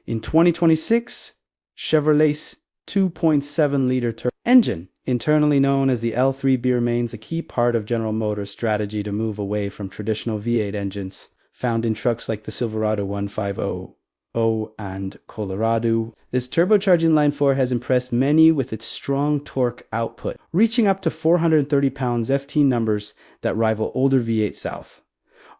In 2026, Chevrolet's 2.7-liter engine, internally known as the L3B, remains a key part of General Motors' strategy to move away from traditional V8 engines found in trucks like the Silverado 150 and Colorado. This turbocharged inline four has impressed many with its strong torque output, reaching up to 430 pounds FT numbers that rival older V8 South.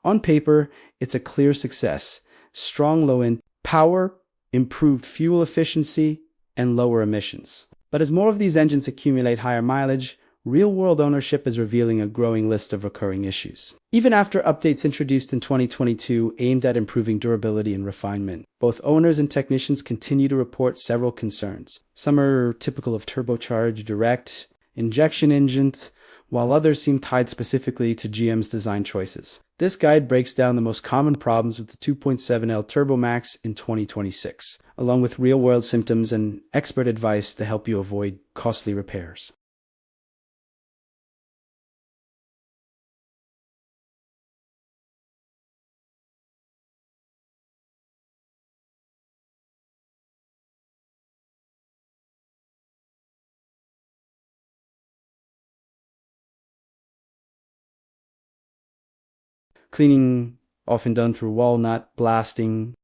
On paper, it's a clear success. Strong low-end power, improved fuel efficiency, and lower emissions. But as more of these engines accumulate higher mileage, real-world ownership is revealing a growing list of recurring issues. Even after updates introduced in 2022 aimed at improving durability and refinement, both owners and technicians continue to report several concerns. Some are typical of turbocharged direct injection engines, while others seem tied specifically to GM's design choices. This guide breaks down the most common problems with the 2.7L TurboMax in 2026, along with real-world symptoms and expert advice to help you avoid costly repairs. Cleaning, often done through walnut blasting.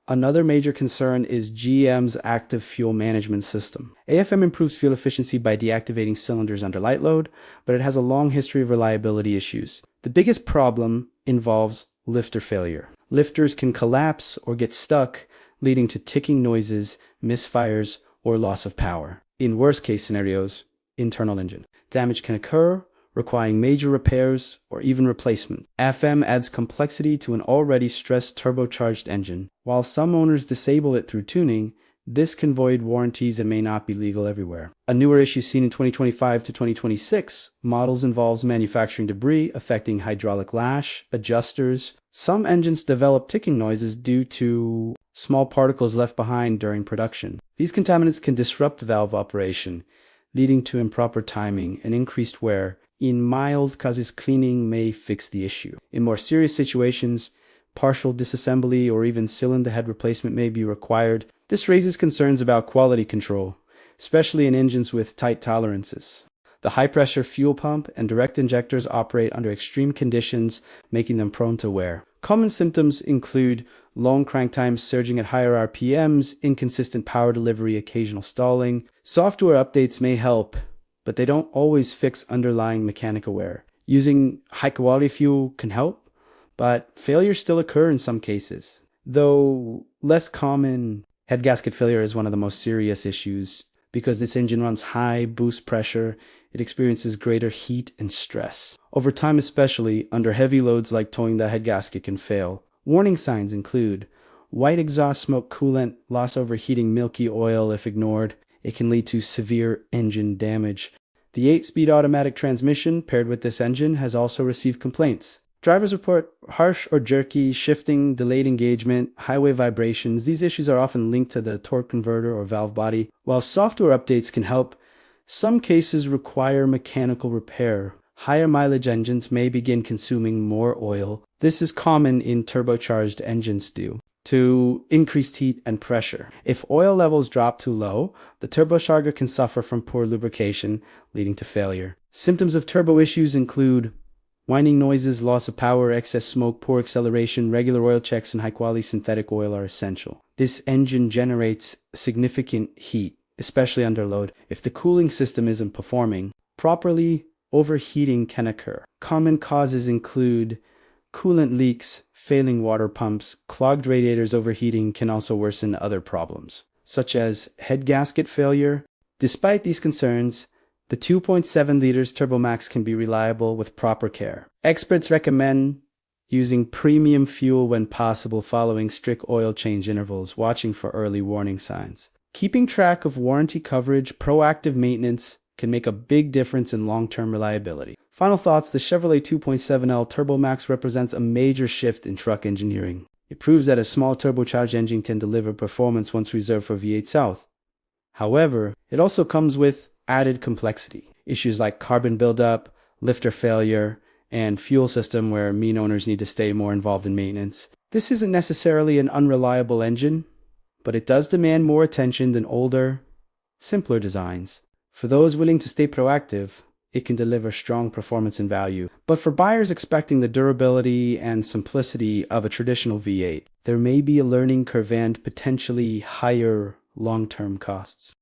Another major concern is GM's active fuel management system. AFM improves fuel efficiency by deactivating cylinders under light load, but it has a long history of reliability issues. The biggest problem involves lifter failure. Lifters can collapse or get stuck, leading to ticking noises, misfires, or loss of power. In worst-case scenarios, internal engine damage can occur, requiring major repairs or even replacement. FM adds complexity to an already stressed turbocharged engine. While some owners disable it through tuning, this can void warranties and may not be legal everywhere. A newer issue seen in 2025 to 2026 models involves manufacturing debris affecting hydraulic lash, adjusters. Some engines develop ticking noises due to small particles left behind during production. These contaminants can disrupt valve operation, leading to improper timing and increased wear. In mild cases, cleaning may fix the issue. In more serious situations, partial disassembly or even cylinder head replacement may be required. This raises concerns about quality control, especially in engines with tight tolerances. The high-pressure fuel pump and direct injectors operate under extreme conditions, making them prone to wear. Common symptoms include long crank times surging at higher RPMs, inconsistent power delivery, occasional stalling. Software updates may help, but they don't always fix underlying mechanical wear. Using high-quality fuel can help, but failures still occur in some cases. Though less common, head gasket failure is one of the most serious issues. Because this engine runs high boost pressure, it experiences greater heat and stress. Over time, especially under heavy loads like towing, the head gasket can fail. Warning signs include white exhaust smoke, coolant, loss, overheating, milky oil if ignored. It can lead to severe engine damage. The 8-speed automatic transmission paired with this engine has also received complaints. Drivers report harsh or jerky shifting, delayed engagement, highway vibrations. These issues are often linked to the torque converter or valve body. While software updates can help, some cases require mechanical repair. Higher mileage engines may begin consuming more oil. This is common in turbocharged engines due to increased heat and pressure. If oil levels drop too low, the turbocharger can suffer from poor lubrication, leading to failure. Symptoms of turbo issues include whining noises, loss of power, excess smoke, poor acceleration. Regular oil checks and high-quality synthetic oil are essential. This engine generates significant heat, especially under load. If the cooling system isn't performing properly, overheating can occur. Common causes include coolant leaks, failing water pumps. Clogged radiators overheating can also worsen other problems, such as head gasket failure. Despite these concerns, the 2.7 liters TurboMax can be reliable with proper care. Experts recommend using premium fuel when possible, following strict oil change intervals, watching for early warning signs. Keeping track of warranty coverage, proactive maintenance can make a big difference in long-term reliability. Final thoughts: the Chevrolet 2.7L TurboMax represents a major shift in truck engineering. It proves that a small turbocharged engine can deliver performance once reserved for V8 South. However, it also comes with added complexity. Issues like carbon buildup, lifter failure, and fuel system where mean owners need to stay more involved in maintenance. This isn't necessarily an unreliable engine, but it does demand more attention than older, simpler designs. For those willing to stay proactive, it can deliver strong performance and value. But for buyers expecting the durability and simplicity of a traditional V8, there may be a learning curve and potentially higher long-term costs.